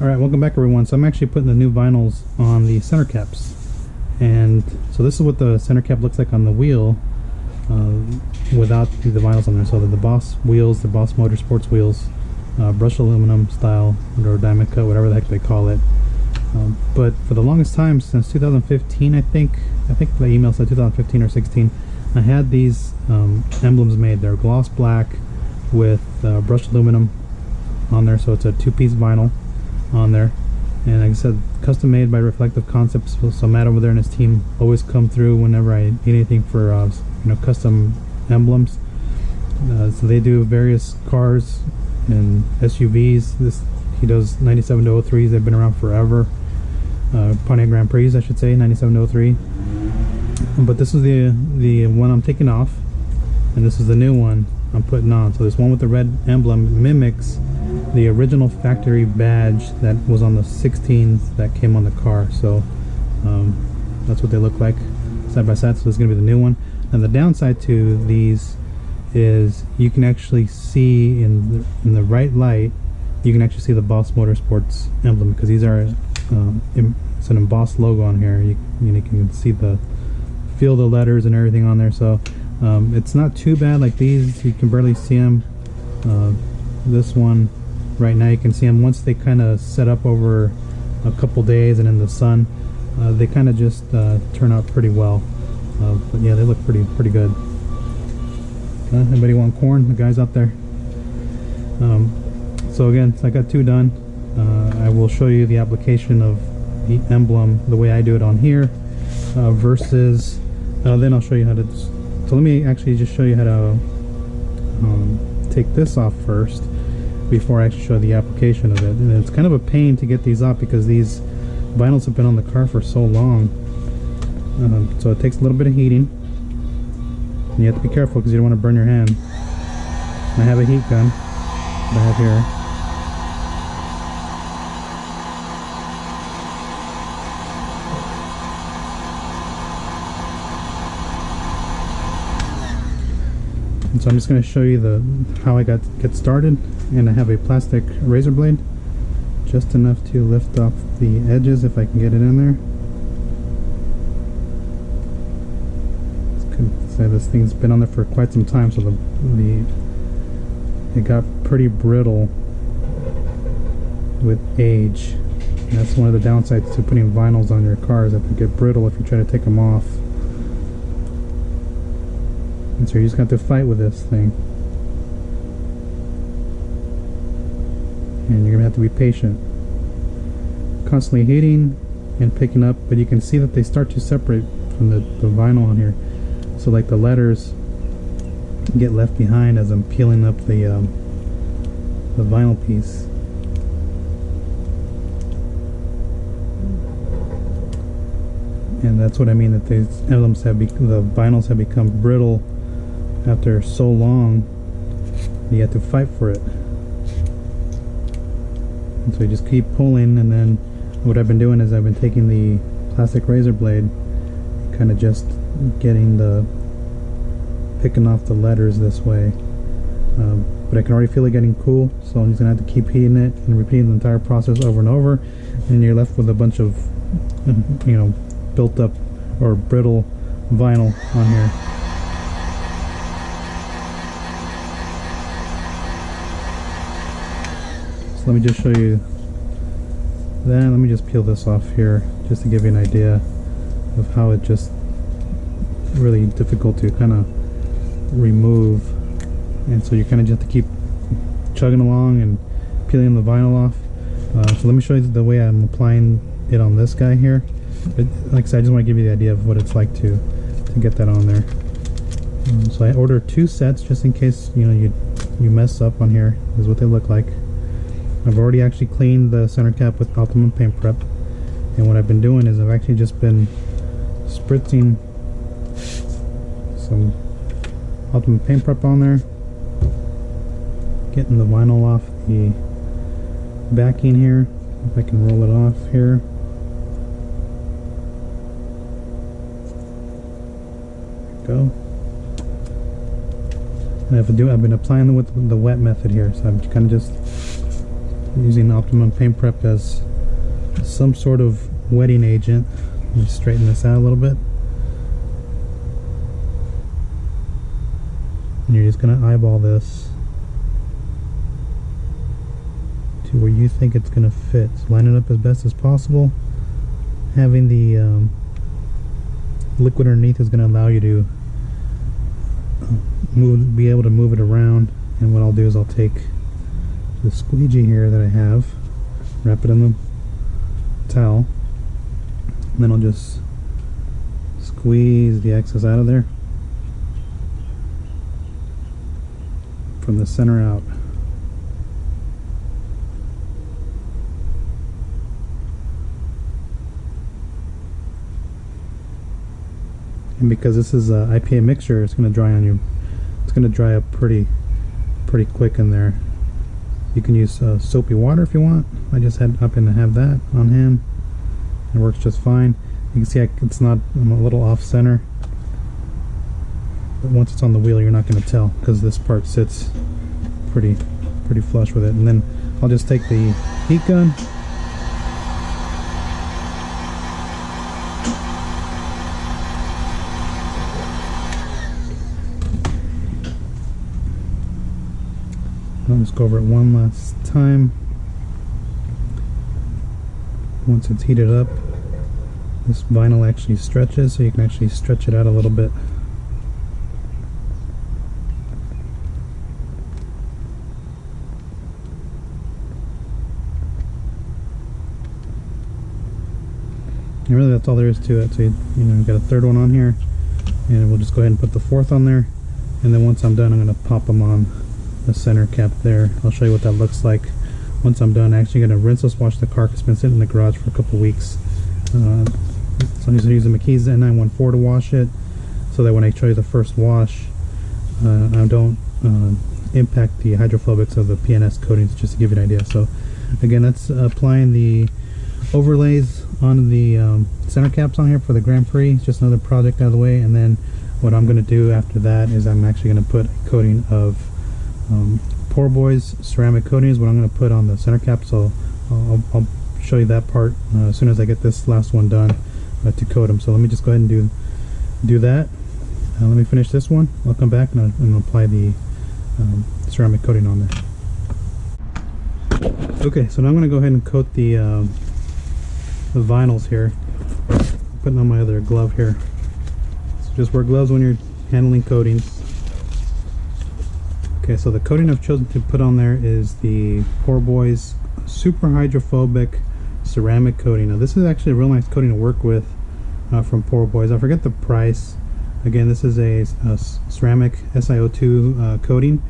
Alright, welcome back everyone. So I'm actually putting the new vinyls on the center caps. And so this is what the center cap looks like on the wheel without the vinyls on there. So the Boss wheels, the Boss Motorsports wheels, brushed aluminum style or diamond cut, whatever the heck they call it. But for the longest time, since 2015 I think the email said 2015 or 16, I had these emblems made. They're gloss black with brushed aluminum on there, so it's a two-piece vinyl on there, and like I said, custom made by Reflective Concepts. So Matt over there and his team always come through whenever I need anything for custom emblems. So they do various cars and SUVs. He does 97 to 03s. They've been around forever. Pontiac Grand Prix, I should say, 97 to 03. But this is the one I'm taking off, and this is the new one I'm putting on. So this one with the red emblem mimics the original factory badge that was on the 16s that came on the car. So that's what they look like side by side. So this is going to be the new one. And the downside to these is you can actually see in the right light, you can actually see the Boss Motorsports emblem, because these are it's an embossed logo on here. You can see feel the letters and everything on there. So it's not too bad. Like these, you can barely see them. This one right now, you can see them once they kind of set up over a couple days and in the sun. They kind of just turn out pretty well. But yeah, they look pretty good. Anybody want corn? The guys out there. So again, so I got two done. I will show you the application of the emblem the way I do it on here versus then I'll show you how to. So let me actually just show you how to take this off first before I actually show the application of it. And it's kind of a pain to get these off because these vinyls have been on the car for so long. So it takes a little bit of heating. And you have to be careful because you don't want to burn your hand. I have a heat gun that I have here. And so I'm just going to show you how I get started. And I have a plastic razor blade, just enough to lift off the edges if I can get it in there. Say this thing's been on there for quite some time, so it got pretty brittle with age. And that's one of the downsides to putting vinyls on your cars, that they get brittle if you try to take them off. And so you just got to fight with this thing, and you're gonna have to be patient, constantly heating and picking up. But you can see that they start to separate from the vinyl on here. So like the letters get left behind as I'm peeling up the vinyl piece. And that's what I mean, that these emblems the vinyls have become brittle after so long. You have to fight for it. And so you just keep pulling, and then what I've been doing is I've been taking the plastic razor blade, kind of just picking off the letters this way. But I can already feel it getting cool, so I'm just gonna have to keep heating it and repeating the entire process over and over, and you're left with a bunch of built up or brittle vinyl on here. So let me just show you that. Let me just peel this off here just to give you an idea of how it just really difficult to kind of remove. And so you kind of just have to keep chugging along and peeling the vinyl off. So let me show you the way I'm applying it on this guy here. But like I said, I just want to give you the idea of what it's like to get that on there. So I ordered 2 sets just in case you mess up on here. This is what they look like. I've already actually cleaned the center cap with Optimum Paint Prep, and what I've been doing is I've actually just been spritzing some Optimum Paint Prep on there, getting the vinyl off the backing here. If I can roll it off here. There we go. And I've been applying with the wet method here, so I'm kind of just using Optimum Paint Prep as some sort of wetting agent. Let me straighten this out a little bit. And you're just going to eyeball this to where you think it's going to fit. So line it up as best as possible. Having the liquid underneath is going to allow you to be able to move it around. And what I'll do is I'll take the squeegee here that I have, wrap it in the towel, and then I'll just squeeze the excess out of there from the center out. And because this is a IPA mixture, it's going to dry on you. It's going to dry up pretty quick in there. You can use soapy water if you want. I just happen to have that on hand. It works just fine. You can see it's not, I'm a little off center, but once it's on the wheel, you're not going to tell because this part sits pretty flush with it. And then I'll just take the heat gun. I'll just go over it one last time. Once it's heated up, this vinyl actually stretches, so you can actually stretch it out a little bit. And really that's all there is to it. So you've got a third one on here, and we'll just go ahead and put the fourth on there, and then once I'm done, I'm going to pop them on the center cap there. I'll show you what that looks like once I'm done. I'm actually going to rinseless wash the car. It's been sitting in the garage for a couple weeks. So I'm just using McKee's N914 to wash it, so that when I show you the first wash, I don't impact the hydrophobics of the PNS coatings, just to give you an idea. So again, that's applying the overlays on the center caps on here for the Grand Prix. Just another project out of the way. And then what I'm going to do after that is I'm actually going to put a coating of Poorboy's ceramic coating is what I'm going to put on the center cap. So I'll show you that part as soon as I get this last one done to coat them. So let me just go ahead and do that. Let me finish this one. I'll come back and I'll apply the ceramic coating on there. Okay, so now I'm going to go ahead and coat the vinyls here. Putting on my other glove here. So just wear gloves when you're handling coatings. Okay, so the coating I've chosen to put on there is the Poorboy's super hydrophobic ceramic coating. Now this is actually a real nice coating to work with from Poorboy's. I forget the price. Again, this is a ceramic SiO2 coating.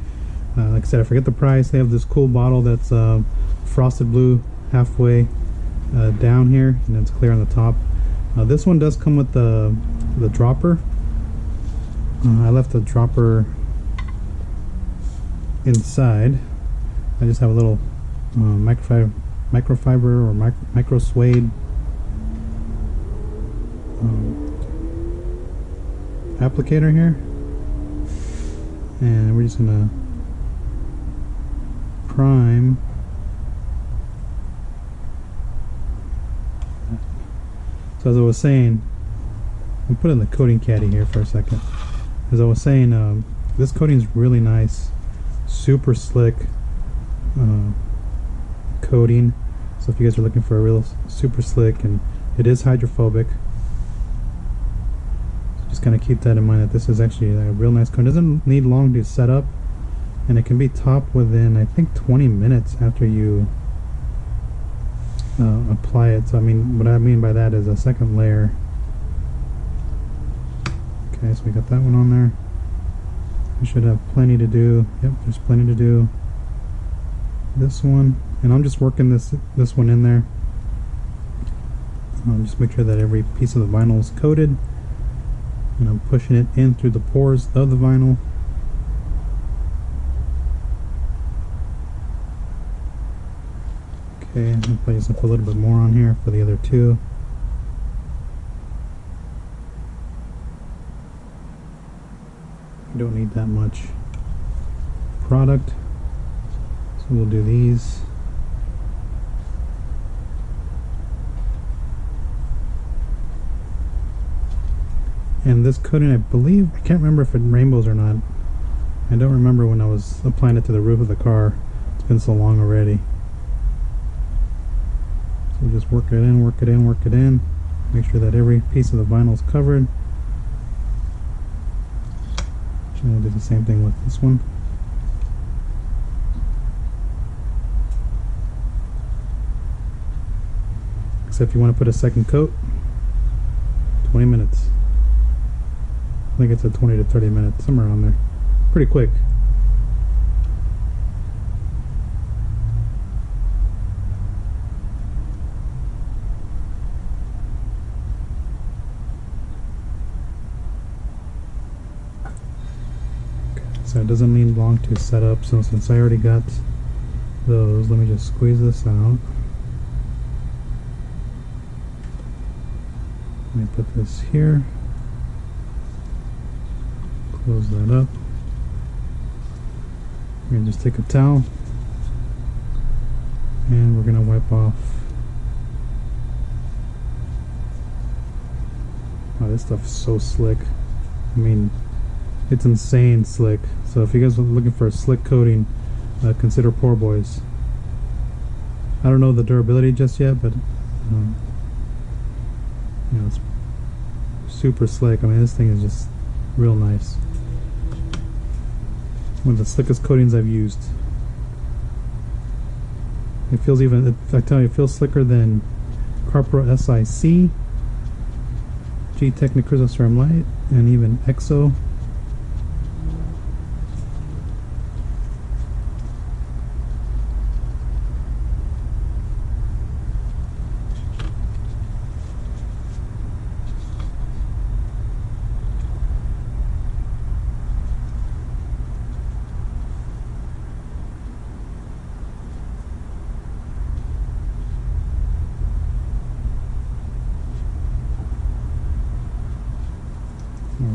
Like I said, I forget the price. They have this cool bottle that's frosted blue halfway down here, and it's clear on the top. This one does come with the dropper. I left the dropper inside. I just have a little microfiber or micro suede applicator here, and we're just gonna prime. So as I was saying, we'll put in the coating caddy here for a second. As I was saying, this coating is really nice, super slick coating. So if you guys are looking for a real super slick, and it is hydrophobic, so just kind of keep that in mind, that this is actually a real nice coating. It doesn't need long to set up, and it can be topped within, I think, 20 minutes after you apply it. So I mean, what I mean by that is a second layer. Okay, so we got that one on there. We should have plenty to do. Yep, there's plenty to do. This one, and I'm just working this one in there. Just make sure that every piece of the vinyl is coated, and I'm pushing it in through the pores of the vinyl. Okay, I'm going to place up a little bit more on here for the other two. You don't need that much product, so we'll do these. And this coating, I believe, I can't remember if it rainbows or not. I don't remember when I was applying it to the roof of the car. It's been so long already. So just work it in, work it in, work it in. Make sure that every piece of the vinyl is covered. And we'll do the same thing with this one. Except if you want to put a second coat, 20 minutes. I think it's a 20 to 30 minutes, somewhere around there. Pretty quick. So it doesn't need long to set up, so since I already got those, let me just squeeze this out. Let me put this here. Close that up. We're going to just take a towel and we're going to wipe off. Wow, this stuff is so slick. I mean, it's insane slick. So if you guys are looking for a slick coating, consider Poorboys. I don't know the durability just yet, but you know, it's super slick. I mean, this thing is just real nice. One of the slickest coatings I've used. It feels even, I tell you, it feels slicker than CarPro SIC, G-Technic Crystal Serum Light, and even EXO.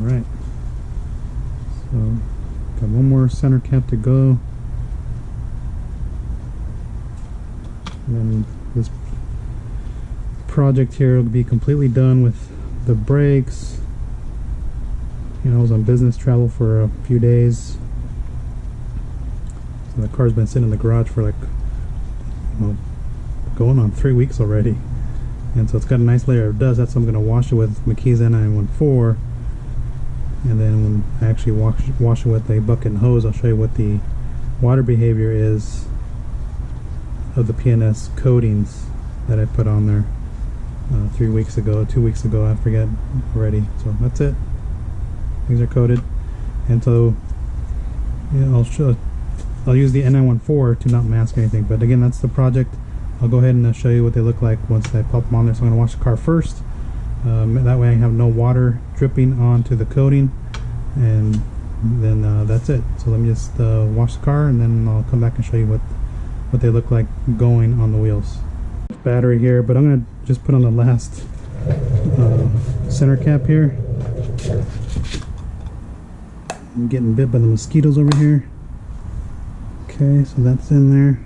Alright, so got one more center cap to go, and then this project here will be completely done with the brakes. You know, I was on business travel for a few days, so the car's been sitting in the garage for like, you know, going on 3 weeks already, and so it's got a nice layer of dust. That's why I'm going to wash it with McKee's N914. And then when I actually wash it with a bucket and hose, I'll show you what the water behavior is of the PNS coatings that I put on there 3 weeks ago, 2 weeks ago, I forget already. So that's it. Things are coated. And so yeah, I'll use the N914 to not mask anything. But again, that's the project. I'll go ahead and show you what they look like once I pop them on there. So I'm going to wash the car first. That way I have no water dripping onto the coating, and then that's it. So let me just wash the car, and then I'll come back and show you what they look like going on the wheels. Battery here, but I'm going to just put on the last center cap here. I'm getting bit by the mosquitoes over here. Okay, so that's in there.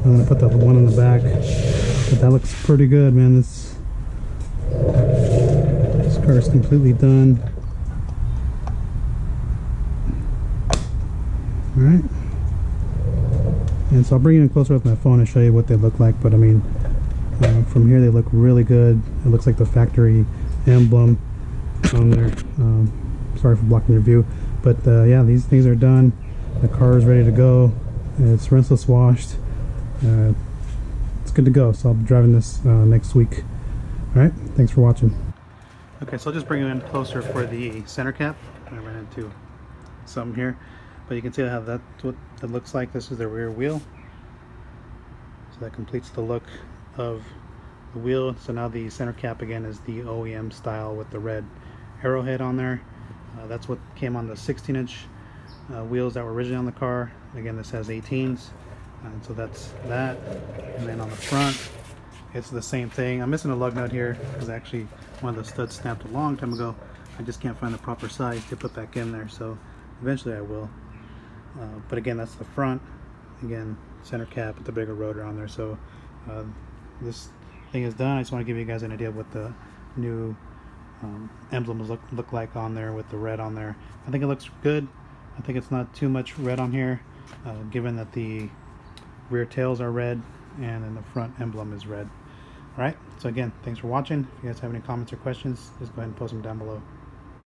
I'm going to put the one on the back, but that looks pretty good, man. This car is completely done. Alright. And so I'll bring it in closer with my phone and show you what they look like. But I mean, from here they look really good. It looks like the factory emblem on there. Sorry for blocking your view. But yeah, these things are done. The car is ready to go. It's rinseless washed. It's good to go. So I'll be driving this next week. Alright, thanks for watching. Okay, so I'll just bring it in closer for the center cap. I ran into something here, but you can see how that's what it looks like. This is the rear wheel. So that completes the look of the wheel. So now the center cap again is the OEM style with the red arrowhead on there. That's what came on the 16-inch wheels that were originally on the car. Again, this has 18s, and so that's that. And then on the front, it's the same thing. I'm missing a lug nut here because actually one of the studs snapped a long time ago. I just can't find the proper size to put back in there, so eventually I will. But again, that's the front. Again, center cap with the bigger rotor on there. So this thing is done. I just want to give you guys an idea of what the new emblems look like on there with the red on there. I think it looks good. I think it's not too much red on here, given that the rear tails are red and then the front emblem is red. Alright, so again, thanks for watching. If you guys have any comments or questions, just go ahead and post them down below.